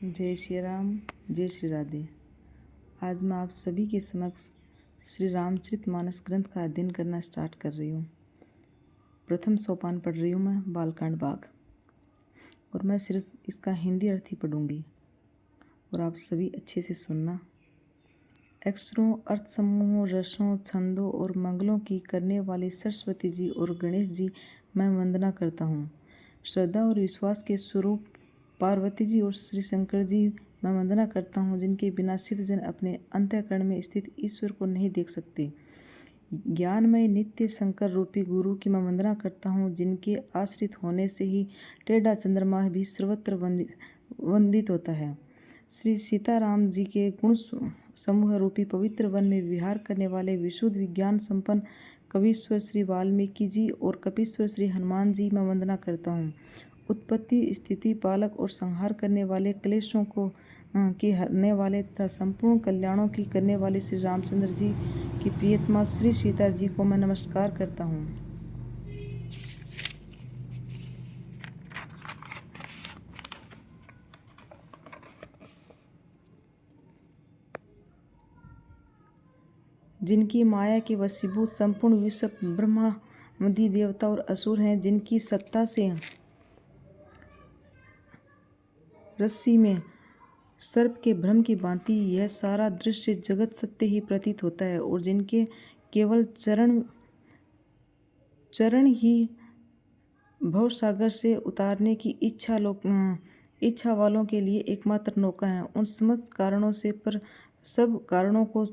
जय श्री राम, जय श्री राधे। आज मैं आप सभी के समक्ष श्री रामचरितमानस ग्रंथ का अध्ययन करना स्टार्ट कर रही हूँ। प्रथम सोपान पढ़ रही हूँ मैं, बालकांड भाग, और मैं सिर्फ इसका हिंदी अर्थ ही पढ़ूँगी और आप सभी अच्छे से सुनना। अक्षरों, अर्थ समूहों, रसों, छंदों और मंगलों की करने वाली सरस्वती जी और गणेश जी मैं वंदना करता हूँ। श्रद्धा और विश्वास के स्वरूप पार्वती जी और श्री शंकर जी मैं वंदना करता हूँ, जिनके बिना सिद्धजन अपने अंतःकरण में स्थित ईश्वर को नहीं देख सकते। ज्ञानमय नित्य शंकर रूपी गुरु की मैं वंदना करता हूँ, जिनके आश्रित होने से ही टेढ़ा चंद्रमा भी सर्वत्र वंदित होता है। श्री सीताराम जी के गुण समूह रूपी पवित्र वन में विहार करने वाले विशुद्ध विज्ञान संपन्न कवीश्वर श्री वाल्मीकि जी और कपीश्वर श्री हनुमान जी मैं वंदना करता हूँ। उत्पत्ति, स्थिति, पालक और संहार करने वाले, क्लेशों को के हरने वाले तथा संपूर्ण कल्याणों की करने वाले श्री रामचंद्र जी की प्रियतमा श्री सीता जी को मैं नमस्कार करता हूँ। जिनकी माया के वशीभूत संपूर्ण विश्व ब्रह्मादि देवता और असुर हैं, जिनकी सत्ता से रस्सी में सर्प के भ्रम की भांति यह सारा दृश्य जगत सत्य ही प्रतीत होता है, और जिनके केवल चरण ही भवसागर से उतारने की इच्छा वालों के लिए एकमात्र नौका है। उन समस्त कारणों से पर सब कारणों को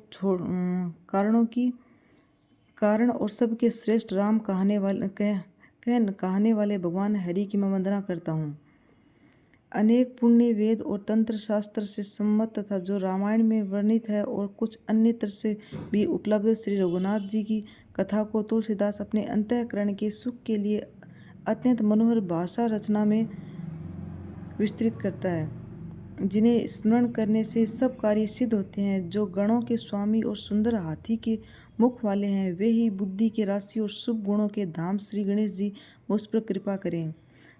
कारण और सबके श्रेष्ठ राम कहने वाले भगवान हरि की मैं वंदना करता हूँ। अनेक पुण्य वेद और तंत्र शास्त्र से सम्मत तथा जो रामायण में वर्णित है और कुछ अन्य तरह से भी उपलब्ध श्री रघुनाथ जी की कथा को तुलसीदास अपने अंतःकरण के सुख के लिए अत्यंत मनोहर भाषा रचना में विस्तृत करता है, जिन्हें स्मरण करने से सब कार्य सिद्ध होते हैं। जो गणों के स्वामी और सुंदर हाथी के मुख वाले हैं, वे ही बुद्धि के राशि और शुभ गुणों के धाम श्री गणेश जी मुझ पर कृपा करें।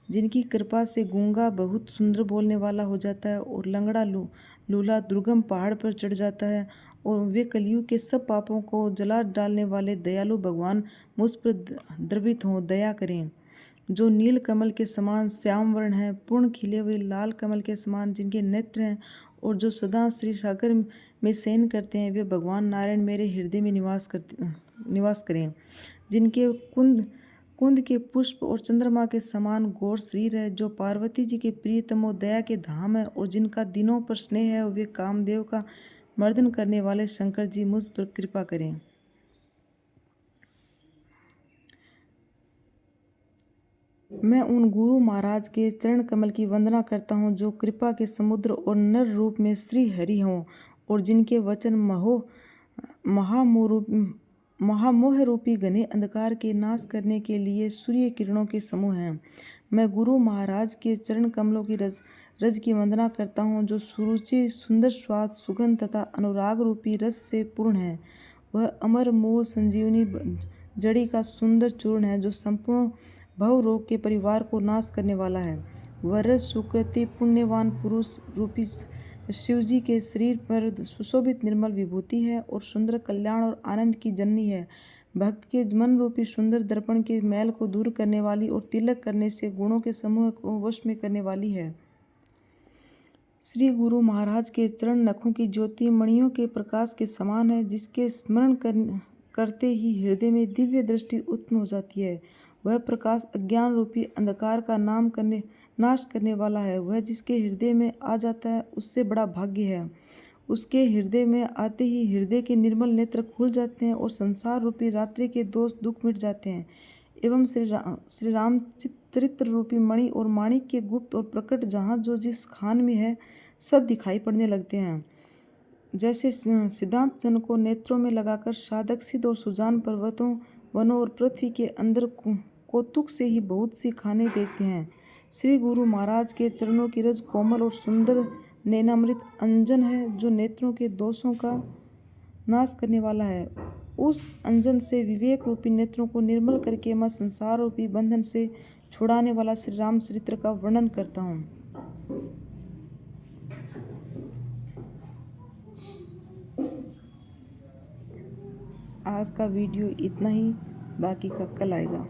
जिनकी कृपा से गूंगा बहुत सुंदर बोलने वाला हो जाता है और लंगड़ा लूला दुर्गम पहाड़ पर चढ़ जाता है, और वे कलयुग के सब पापों को जला डालने वाले दयालु भगवान मुझ पर द्रवित हों, दया करें। जो नील कमल के समान श्याम वर्ण है, पूर्ण खिले हुए लाल कमल के समान जिनके नेत्र हैं, और जो सदा श्री सागर में शयन करते हैं, वे भगवान नारायण मेरे हृदय में निवास करें। जिनके कुंद के पुष्प और चंद्रमा के समान गौर शरीर है, जो पार्वती जी के प्रियतमो दया के धाम है, और जिनका दिनों पर स्नेह है, वे कामदेव का मर्दन करने वाले शंकर जी मुझ पर कृपा करें। मैं उन गुरु महाराज के चरण कमल की वंदना करता हूँ, जो कृपा के समुद्र और नर रूप में श्री हरि हों, और जिनके वचन महामोह रूपी घने अंधकार के नाश करने के लिए सूर्य किरणों के समूह हैं। मैं गुरु महाराज के चरण कमलों की रज की वंदना करता हूँ, जो सुरुचि, सुंदर स्वाद, सुगंध तथा अनुराग रूपी रस से पूर्ण है। वह अमर मूल संजीवनी जड़ी का सुंदर चूर्ण है, जो संपूर्ण भव रोग के परिवार को नाश करने वाला है। वह रस सुकृति पुण्यवान पुरुष रूपी शिव जी के शरीर पर सुशोभित निर्मल विभूति है, और सुंदर कल्याण और आनंद की जननी है। भक्त के मन रूपी सुंदर दर्पण के मैल को दूर करने वाली और तिलक करने से गुणों के समूह को वश में करने वाली है। श्री गुरु महाराज के चरण नखों की ज्योति मणियों के प्रकाश के समान है, जिसके स्मरण करते ही हृदय में दिव्य दृष्टि उत्पन्न हो जाती है। वह प्रकाश अज्ञान रूपी अंधकार का नाश करने वाला है। वह जिसके हृदय में आ जाता है, उससे बड़ा भाग्य है। उसके हृदय में आते ही हृदय के निर्मल नेत्र खुल जाते हैं, और संसार रूपी रात्रि के दोष दुख मिट जाते हैं, एवं श्री राम चरित्र रूपी मणि और माणिक के गुप्त और प्रकट जहाँ जो जिस खान में है, सब दिखाई पड़ने लगते हैं। जैसे सिद्धांत जन को नेत्रों में लगाकर साधक सिद्ध और सुजान पर्वतों, वनों और पृथ्वी के अंदर कौतुक से ही बहुत सी खाने देखते हैं। श्री गुरु महाराज के चरणों की रज कोमल और सुंदर नैनामृत अंजन है, जो नेत्रों के दोषों का नाश करने वाला है। उस अंजन से विवेक रूपी नेत्रों को निर्मल करके मैं संसार रूपी बंधन से छुड़ाने वाला श्री रामचरित्र का वर्णन करता हूँ। आज का वीडियो इतना ही, बाकी का कल आएगा।